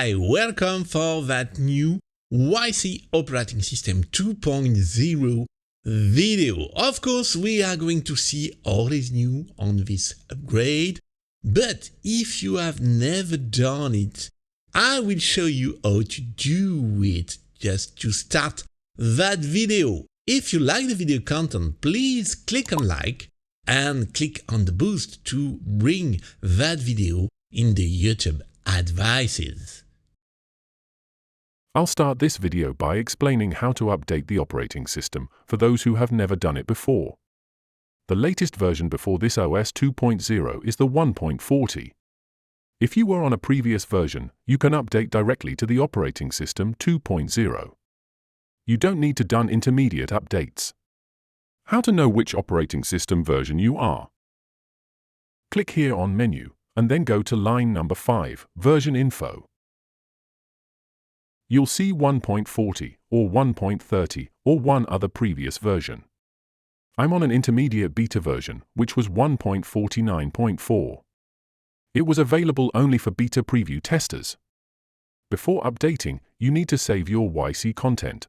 Hi, welcome for that new YC Operating System 2.0 video. Of course, we are going to see all is new on this upgrade, but if you have never done it, I will show you how to do it just to start that video. If you like the video content, please click on like and click on the boost to bring that video in the YouTube advices. I'll start this video by explaining how to update the operating system for those who have never done it before. The latest version before this OS 2.0 is the 1.40. If you were on a previous version, you can update directly to the operating system 2.0. You don't need to done intermediate updates. How to know which operating system version you are? Click here on Menu, and then go to line number 5, Version Info. You'll see 1.40 or 1.30 or one other previous version. I'm on an intermediate beta version, which was 1.49.4. It was available only for beta preview testers. Before updating, you need to save your YC content.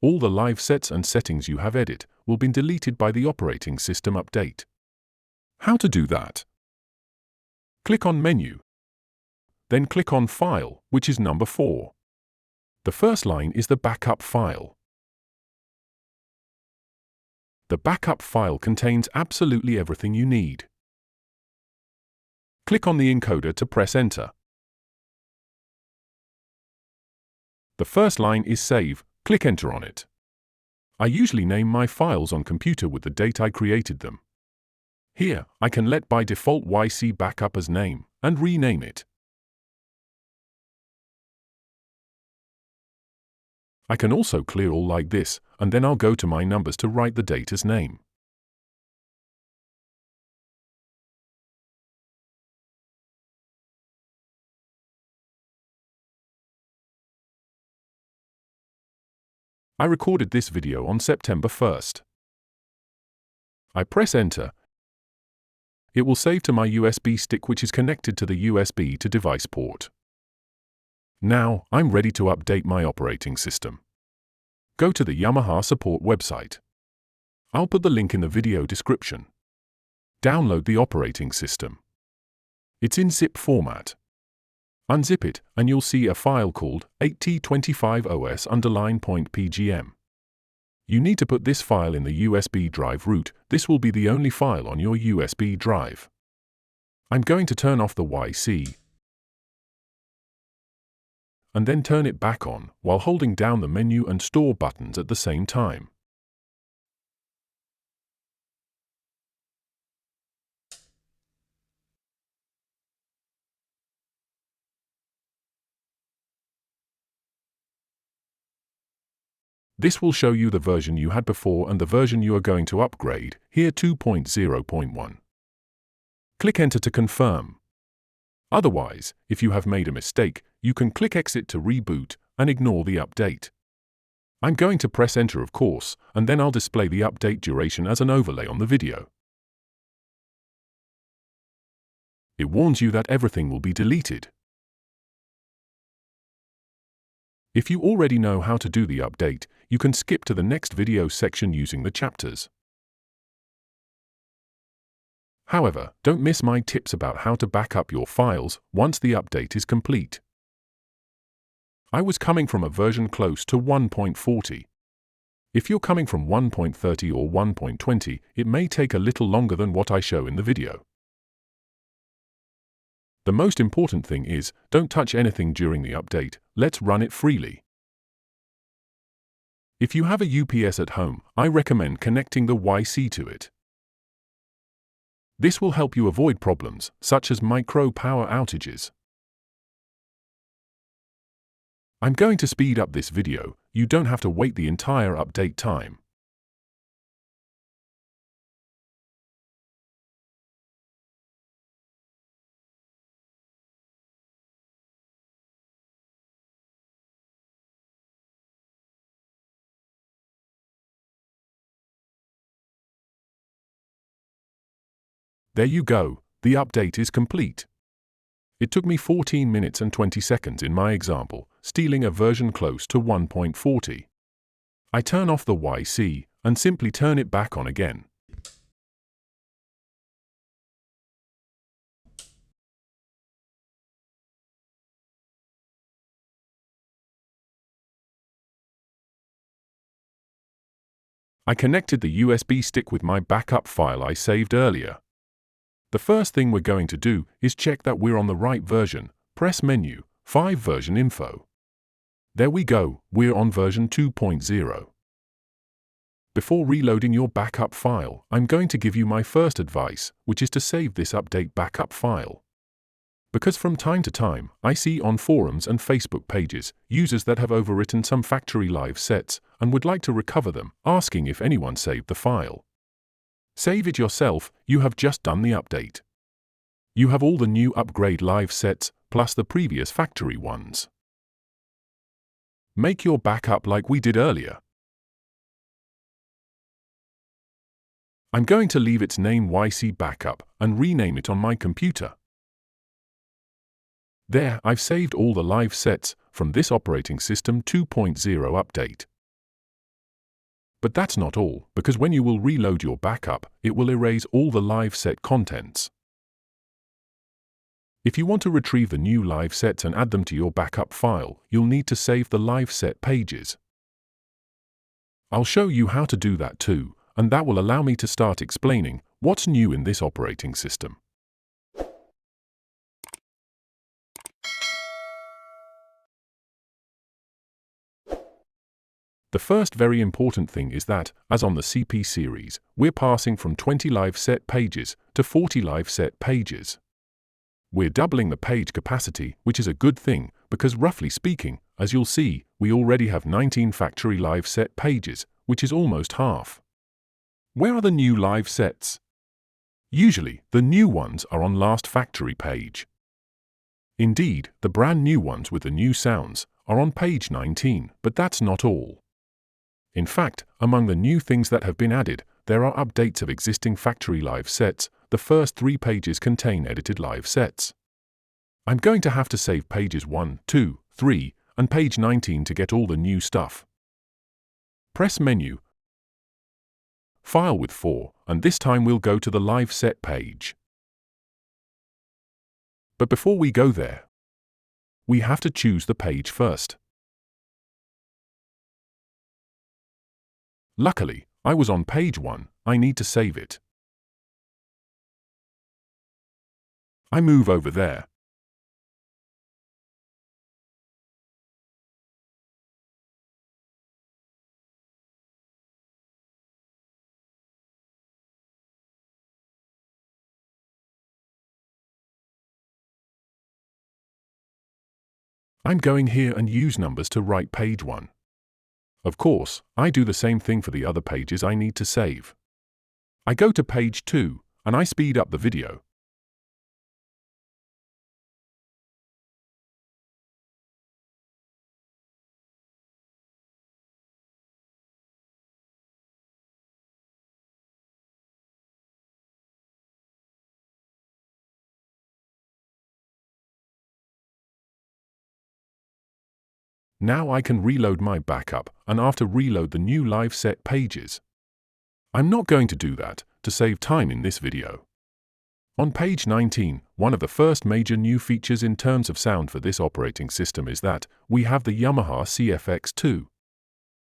All the live sets and settings you have edited will be deleted by the operating system update. How to do that? Click on Menu. Then click on File, which is number 4. The first line is the backup file. The backup file contains absolutely everything you need. Click on the encoder to press Enter. The first line is Save. Click Enter on it. I usually name my files on computer with the date I created them. Here, I can let by default YC Backup as name, and rename it. I can also clear all like this, and then I'll go to my numbers to write the date as name. I recorded this video on September 1st. I press Enter. It will save to my USB stick, which is connected to the USB to device port. Now, I'm ready to update my operating system. Go to the Yamaha support website. I'll put the link in the video description. Download the operating system. It's in zip format. Unzip it, and you'll see a file called 8T25OS_.pgm. You need to put this file in the USB drive root. This will be the only file on your USB drive. I'm going to turn off the YC and then turn it back on while holding down the menu and store buttons at the same time. This will show you the version you had before and the version you are going to upgrade, here 2.0.1. Click Enter to confirm. Otherwise, if you have made a mistake, you can click Exit to reboot and ignore the update. I'm going to press Enter, of course, and then I'll display the update duration as an overlay on the video. It warns you that everything will be deleted. If you already know how to do the update, you can skip to the next video section using the chapters. However, don't miss my tips about how to back up your files once the update is complete. I was coming from a version close to 1.40. If you're coming from 1.30 or 1.20, it may take a little longer than what I show in the video. The most important thing is, don't touch anything during the update, let's run it freely. If you have a UPS at home, I recommend connecting the YC to it. This will help you avoid problems, such as micro power outages. I'm going to speed up this video, you don't have to wait the entire update time. There you go, the update is complete. It took me 14 minutes and 20 seconds in my example, stealing a version close to 1.40. I turn off the YC and simply turn it back on again. I connected the USB stick with my backup file I saved earlier. The first thing we're going to do is check that we're on the right version. Press Menu, 5 Version Info. There we go, we're on version 2.0. Before reloading your backup file, I'm going to give you my first advice, which is to save this update backup file. Because from time to time, I see on forums and Facebook pages users that have overwritten some factory live sets and would like to recover them, asking if anyone saved the file. Save it yourself, you have just done the update. You have all the new upgrade live sets, plus the previous factory ones. Make your backup like we did earlier. I'm going to leave its name YC Backup and rename it on my computer. There, I've saved all the live sets from this operating system 2.0 update. But that's not all, because when you will reload your backup, it will erase all the live set contents. If you want to retrieve the new live sets and add them to your backup file, you'll need to save the live set pages. I'll show you how to do that too, and that will allow me to start explaining what's new in this operating system. The first very important thing is that, as on the CP series, we're passing from 20 live set pages to 40 live set pages. We're doubling the page capacity, which is a good thing, because roughly speaking, as you'll see, we already have 19 factory live set pages, which is almost half. Where are the new live sets? Usually, the new ones are on last factory page. Indeed, the brand new ones with the new sounds are on page 19, but that's not all. In fact, among the new things that have been added, there are updates of existing factory live sets. The first 3 pages contain edited live sets. I'm going to have to save pages 1, 2, 3, and page 19 to get all the new stuff. Press Menu, File with 4, and this time we'll go to the live set page. But before we go there, we have to choose the page first. Luckily, I was on page 1, I need to save it. I move over there. I'm going here and use numbers to write page 1. Of course, I do the same thing for the other pages I need to save. I go to page 2, and I speed up the video. Now I can reload my backup and after reload the new live set pages. I'm not going to do that to save time in this video. On page 19, one of the first major new features in terms of sound for this operating system is that we have the Yamaha CFX2.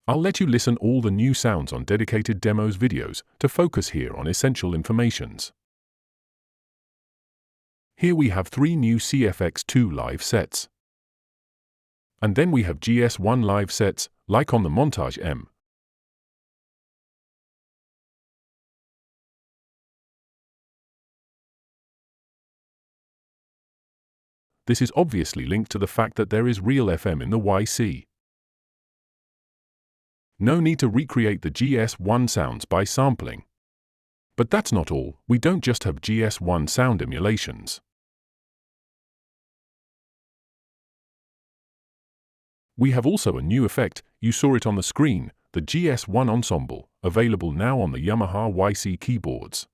I'll let you listen all the new sounds on dedicated demos videos to focus here on essential informations. Here we have 3 new CFX2 live sets. And then we have GS1 live sets, like on the Montage M. This is obviously linked to the fact that there is real FM in the YC. No need to recreate the GS1 sounds by sampling. But that's not all, we don't just have GS1 sound emulations. We have also a new effect, you saw it on the screen, the GS1 Ensemble, available now on the Yamaha YC keyboards.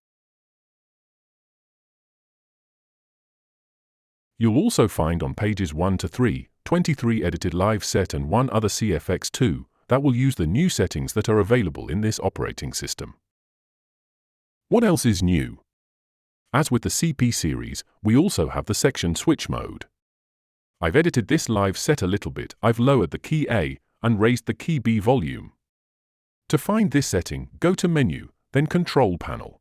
You'll also find on pages 1 to 3, 23 edited live set and 1 other CFX2 that will use the new settings that are available in this operating system. What else is new? As with the CP series, we also have the section switch mode. I've edited this live set a little bit. I've lowered the key A and raised the key B volume. To find this setting, go to Menu, then Control Panel.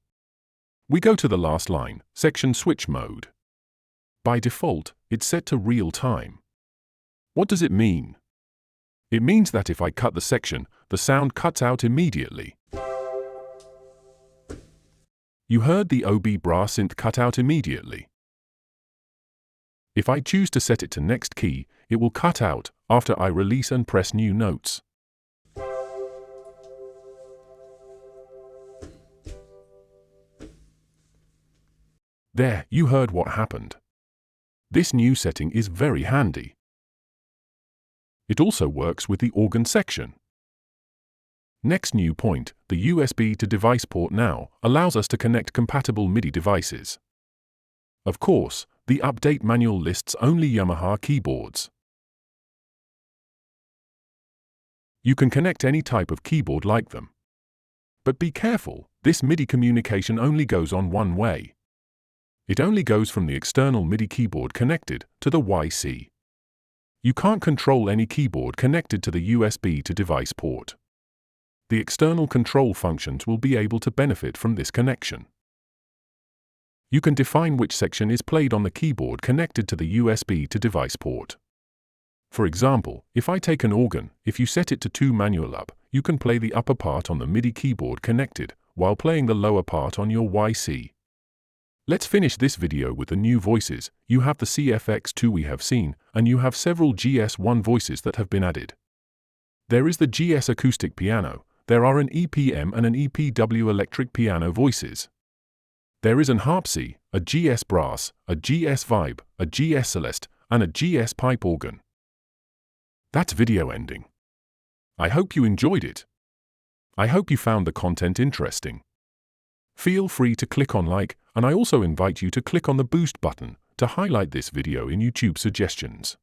We go to the last line, Section Switch Mode. By default, it's set to real time. What does it mean? It means that if I cut the section, the sound cuts out immediately. You heard the OB brass synth cut out immediately. If I choose to set it to next key, it will cut out after I release and press new notes. There, you heard what happened. This new setting is very handy. It also works with the organ section. Next new point, the USB to device port now allows us to connect compatible MIDI devices. Of course, the update manual lists only Yamaha keyboards. You can connect any type of keyboard like them. But be careful, this MIDI communication only goes on one way. It only goes from the external MIDI keyboard connected to the YC. You can't control any keyboard connected to the USB to device port. The external control functions will be able to benefit from this connection. You can define which section is played on the keyboard connected to the USB to device port. For example, if I take an organ, if you set it to 2 manual up, you can play the upper part on the MIDI keyboard connected, while playing the lower part on your YC. Let's finish this video with the new voices. You have the CFX2 we have seen, and you have several GS1 voices that have been added. There is the GS acoustic piano. There are an EPM and an EPW electric piano voices. There is an harp C, a GS brass, a GS vibe, a GS celeste, and a GS pipe organ. That's video ending. I hope you enjoyed it. I hope you found the content interesting. Feel free to click on like, and I also invite you to click on the boost button to highlight this video in YouTube suggestions.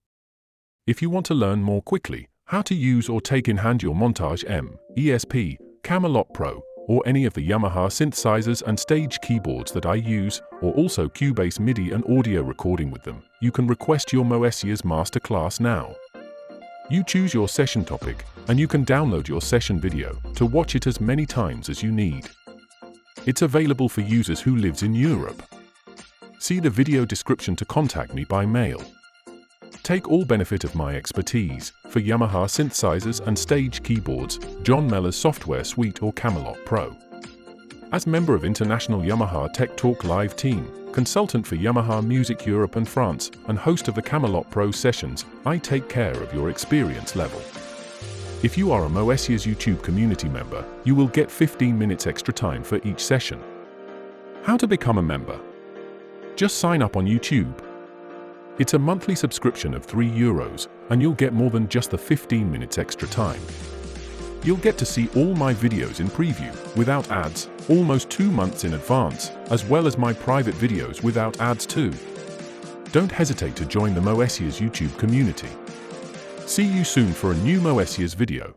If you want to learn more quickly how to use or take in hand your Montage M, ESP, Camelot Pro, or any of the Yamaha synthesizers and stage keyboards that I use, or also Cubase MIDI and audio recording with them, you can request your Moessieurs masterclass now. You choose your session topic, and you can download your session video to watch it as many times as you need. It's available for users who lives in Europe. See the video description to contact me by mail. Take all benefit of my expertise for Yamaha synthesizers and stage keyboards, John Mellor's software suite or Camelot Pro. As member of International Yamaha Tech Talk Live team, consultant for Yamaha Music Europe and France, and host of the Camelot Pro sessions, I take care of your experience level. If you are a Moessieurs YouTube community member, you will get 15 minutes extra time for each session. How to become a member? Just sign up on YouTube. It's a monthly subscription of €3, and you'll get more than just the 15 minutes extra time. You'll get to see all my videos in preview, without ads, almost 2 months in advance, as well as my private videos without ads too. Don't hesitate to join the Moessieurs YouTube community. See you soon for a new Moessieurs video.